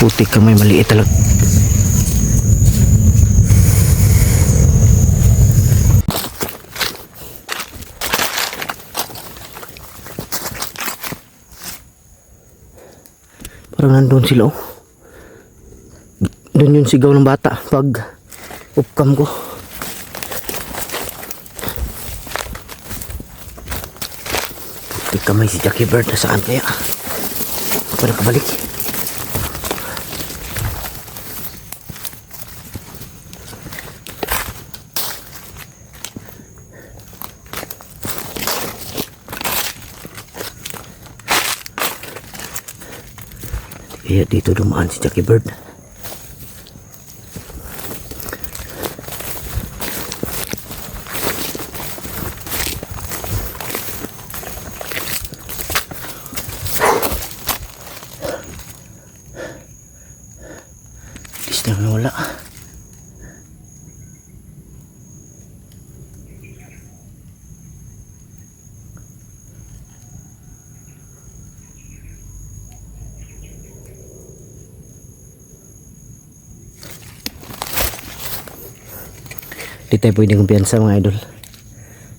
Putik ka, may maliit talaga. Parang nandun sila oh. Doon yung sigaw ng bata pag upcam ko. Kamay si Jackie Bird, nasaan kaya? Ako nakabalik. Kaya dito dumaan si Jackie Bird. Dis na wala. Di tayo pwedeng kumpiyansa mga idol,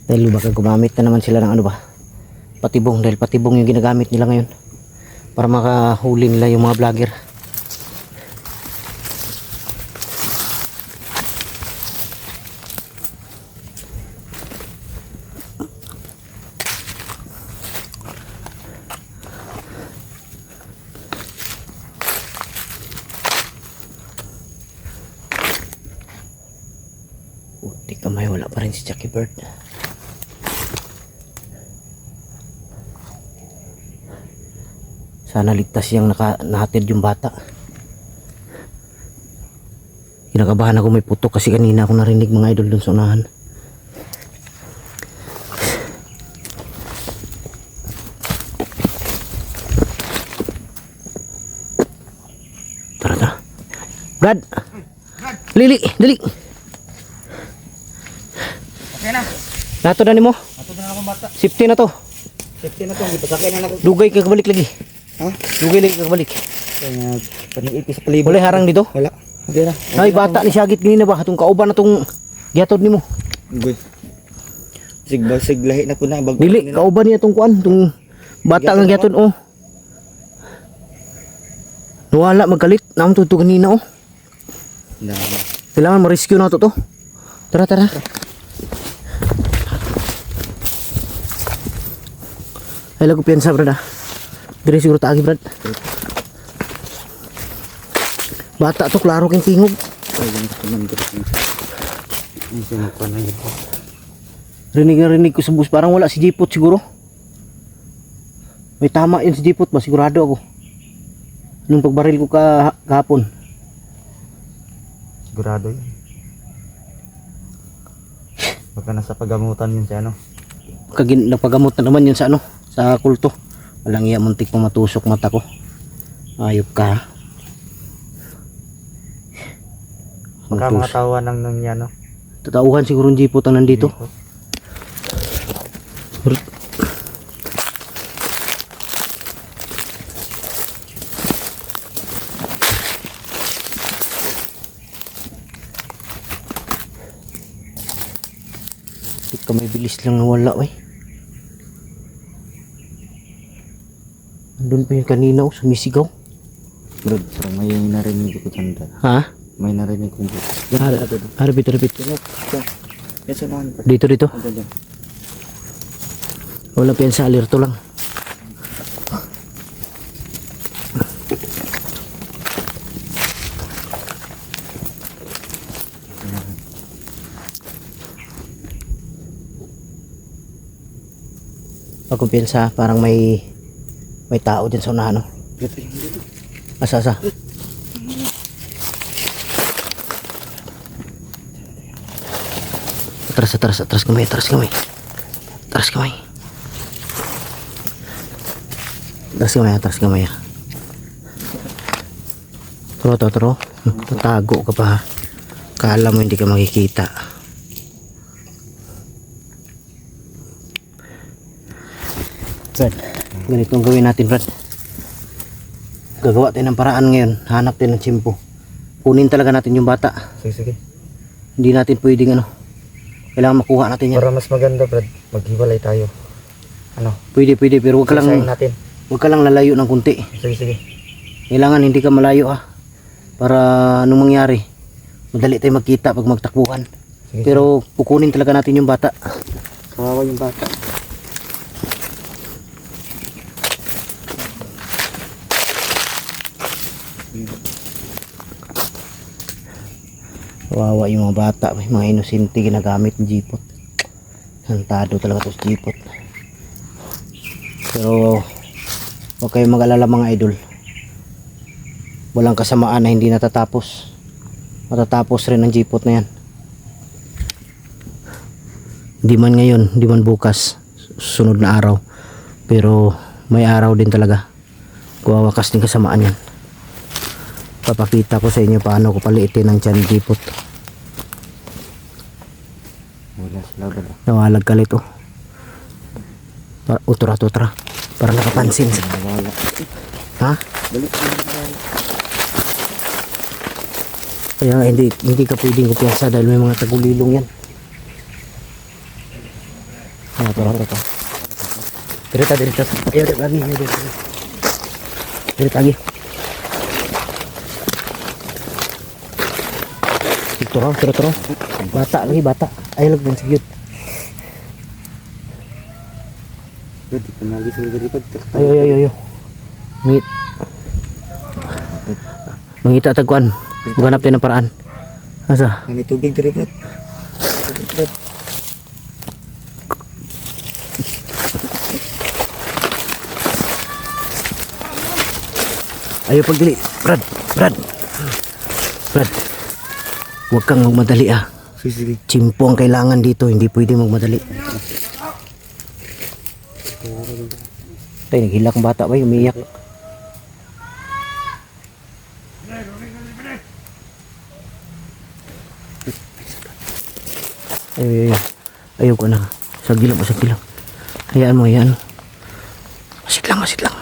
dahil baka gumamit na naman sila ng ano ba, patibong, dahil patibong yung ginagamit nila ngayon para makahuli nila yung mga vlogger. Di kamay, wala pa rin si Jackie Bird. Sana ligtas yung nahatid yung bata. Kinakabahan ako, may putok kasi kanina ako narinig mga idol dun sa unahan. Tara tara Brad, Lili, dali. Okay na. Nato na nimo. Ato na akong bata. Safety na to. Safety na to, ipasakay na ako. Dugay ka kabalik lagi. Ha? Dugay lagi ka kabalik. Kaya paniit sa palibot. Wala harang dito. Wala. Okay na. Ay bata ni Syagit ganina ba atong kauban atong gihatod nimo. Uy. Sig lahi na ko na bago. Dili kauban niya tong kuan, tong bata nga gihatod oh. Wala magalit naman to kanina oh. Kailangan ma-rescue na to. Tara tara. Ay lago piyansa brad ah. Dire siguro taagi brad. Bata to klaro king tingog. Ay yung teman ko. Ini sino ko na yun. Rinig ko sa bus parang wala si Jipot siguro. May tama yun si Jipot ba, sigurado ako. Nung pagbaril ko kahapon. Sigurado yun. Baka nasa pagamutan yun sa ano. Nagpagamot na naman yun sa ano, sa kulto. Walang iya, muntik pa matusok mata ko. Ayop ka. Baka mga tawa ng yan no. Tatauhan siguro yung Jipot ang nandito. Kamay bilis lang nawala eh. Andun pa yung kanina oh, sumisigaw. Bro, may narinig ko tanda. Ha? May narinig ko bro. Arabit. Yan sa nahan. Dito. Wala pa yan sa alerto lang. Pagkumpiyansa, parang may tao dyan sa unahan, no? Asa? Atras kamay. Atras kamay. Turo. Tatago ka pa. Kala mo hindi ka makikita. Brad, ganito ang gawin natin, Brad. Gagawa tayo ng paraan ngayon. Hanap tayo ng tsimpo. Kunin talaga natin yung bata. Sige. Hindi natin pwedeng ano. Kailangan makuha natin yan. Para mas maganda, Brad. Maghiwalay tayo. Ano? Pwede, pero huwag ka lang, Sasayin natin. huwag ka lang lalayo ng kunti. Sige. Kailangan hindi ka malayo para anong mangyari, madali tayo magkita pag magtakbuhan. Sige. Pero kukunin talaga natin yung bata. Kawawa yung bata. Kawawa yung mga bata, may mga inosente ginagamit ng jeepot. Santado talaga to sa jeepot. Pero huwag kayong mag-alala mga idol. Walang kasamaan na hindi natatapos. Matatapos rin ang jeepot na yan. Di man ngayon, di man bukas, sunod na araw. Pero may araw din talaga. Wawakas din kasamaan yan. Papakita ko sa inyo paano ko paliitin ang tiyan jeepot. Wala sila, Brad. Nawalag kalit oh. Utra. Para nakapansin. Wala. Ha? Balik. Kaya nga, hindi ka pwedeng kumpiyansa dahil may mga tagulilong yan. Ito. Dirita. Ayaw, lagi. Dirita lagi. Turo. Bata. Ayaw lang din sige. Brad, ipanagi sa mga ripad. Ayo. Mangita tagkuan. Bukanap tayo ng paraan. Asa? May tubig diri, Brad. Brad. Ayaw pagdili. Brad. Huwag kang magmadali ah. Sige. Tsimpo ang kailangan dito. Hindi pwede magmadali. Tay, naghilak ang bata ba? Umiyak. Ayaw ko na. Sagdilang. Hayaan mo. Masit lang.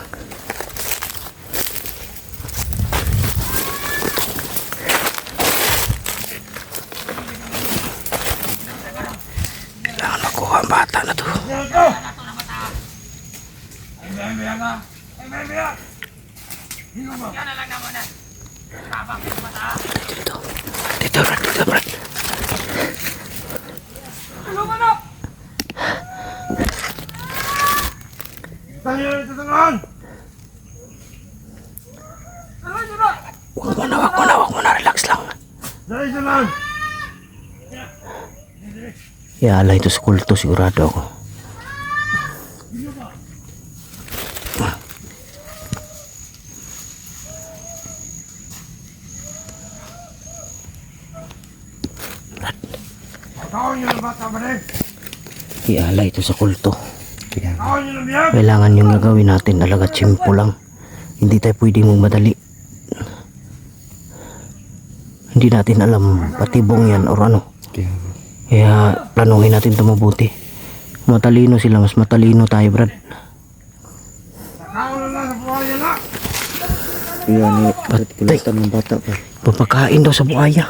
Kailangan makuha ang bata na to. Dito, Brad. Wag mo na, relax lang. Yala ito sa kulto, sigurado ako. Yala ito sa kulto. Kailangan yung gagawin natin talaga tsimpo lang. Hindi tayo pwedeng magmadali. Hindi natin alam patibong yan or ano. Kaya planuhin natin ito mabuti. Matalino sila, mas matalino tayo, Brad. Kaya ni Brad, kulatan ng bata pa. Papakain daw sa buhaya.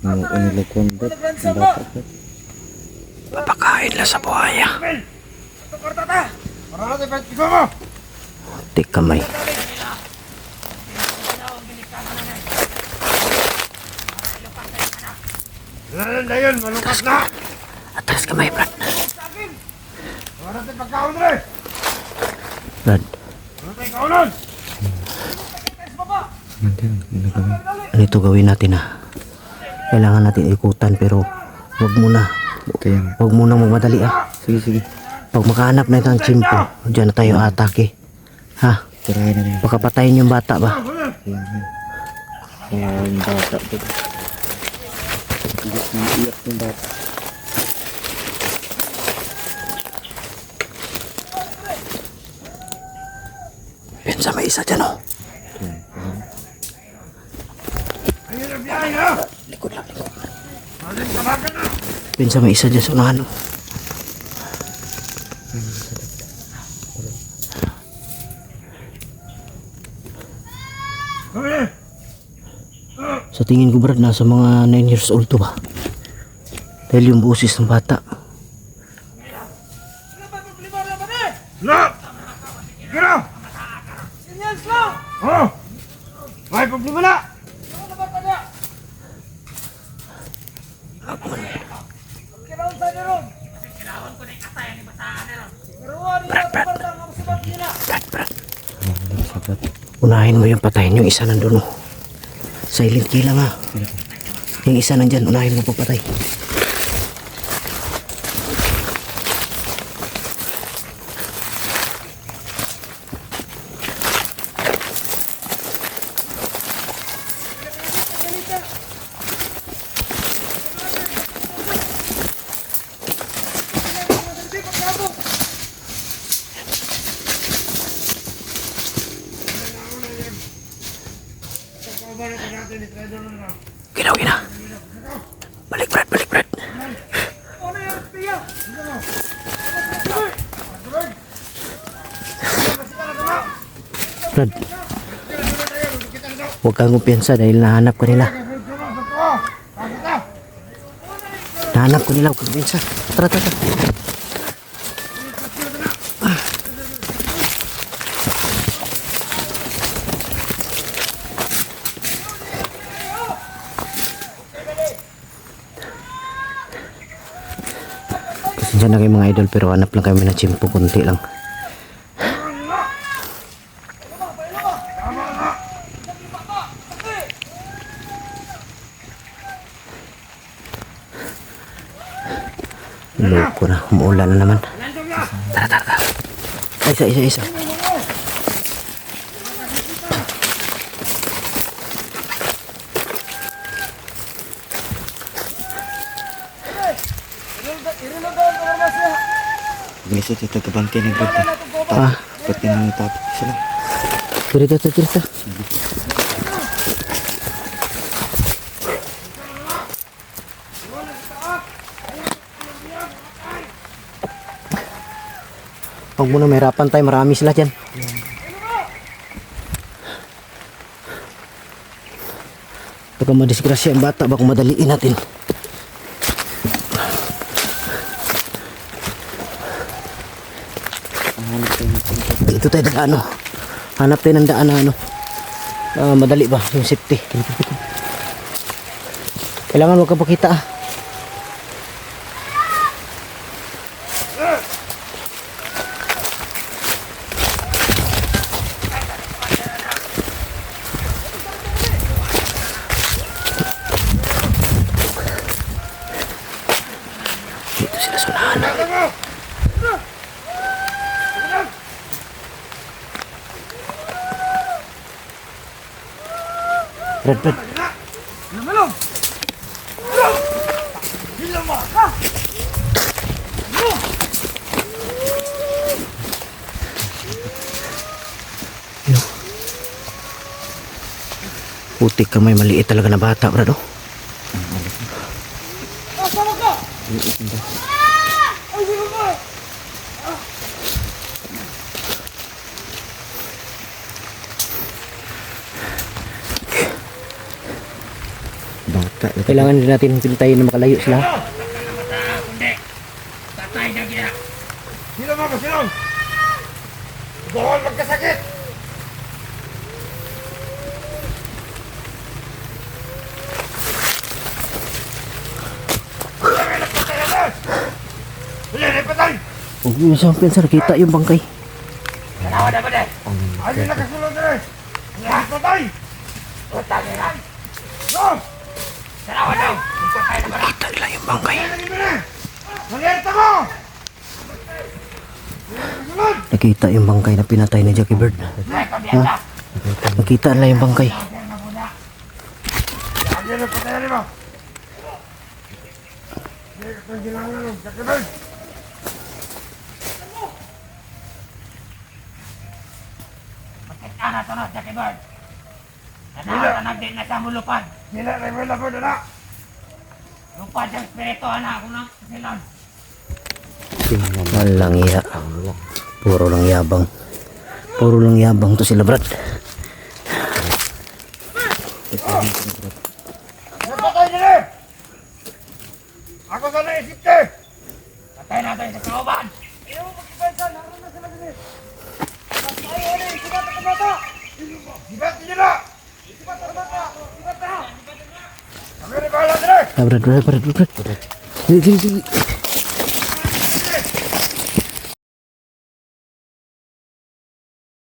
Nilagwan, Brad. Ang bata, Brad. Papakain lang sa buhaya. Tik kamay. Dayon, malungkas na. Atas kamay, Brad. Wala tayong pagkaon rin. Brad, Wala tayong kaunan. ano ito gawin natin Kailangan natin ikutan pero wag muna magmadali Sige. Pag makahanap na ito ang tsimpo, dyan na tayo atake. Ha? Tirahin na rin. Baka patayin yung bata ba? Yung bata, Brad. Iyak yung bata. Pensa may isa dyan Ayun ang biyahe ha. Likod lang. Maling kalagan na. Pensa may isa dyan sa unahan Kami! Sa tingin ko Brad, nasa mga 9 years old to ba? Dahil yung boses ng bata. Na! Kira! Oh! May problema na! Unahin mo yung patayin, yung isa nandun oh. Silent kill lang ha. Yung isa nandyan, unahin mo papatay. Ginaw, gina. Balik Brad, balik Brad. Brad, huwag kang kumpiyansa dahil nahanap ko nila. Nahanap ko nila, huwag kang kumpiyansa. Tara, tara, tara. Diyan na kayo mga idol, pero hanap lang kami ng chimpo, kunti lang. Loko na, umuulan na naman. Tara, tara, tara. Isa. Bilis ito tagabangkay ng Brad. Ah, Pati nang tapos sila. Tirita. Huwag mo na mahirapan tayo, marami sila dyan. Baka madisgrasya ang bata, baka madaliin natin. Dito tayo daan, ano. Hanap tayo ng daan na ano. Madali ba yung safety? Kailangan huwag ka pakita ah. Dito sila sa unahan. Brad. Namalong! Hilang mo! Putik ka, may maliit talaga na bata, Brad. Oh. Sama ka! Ay, sino ba? Bata. Kailangan din natin pintayin na makalayo sila. Sino mo ba? Sino? Bawal magkasakit! Huwag mo siyang pinsa, nakita yung bangkay. Ano na kasulod na rin? Lahat patay! Patagiran! Go! Nakita nila yung bangkay. Mangyarita mo! Nakita yung bangkay na pinatay ni Jackie Bird. Ha? Nakita nila yung bangkay. Lagi na patay rin mo! Hindi ka itong ginangan mo, Jackie Bird! Ano to no, Jackie Bird? Nanakatanag din na sa mulupad. Sila na yung wala po na! Lupad yung spirito, anak ko na silon. Walang iya. Puro lang yabang. Puro lang yabang to sila, Brad. Napatay nila! Ako sa naisip ka! Patay natin sa kauban! Ayaw mo magkibansa! Naroon na sila din! Ayaw ulit! Sibat ang bata! Sibat nila! Sibat ang bata! Sibat na! Kami na bahala nila! Brad. Sige.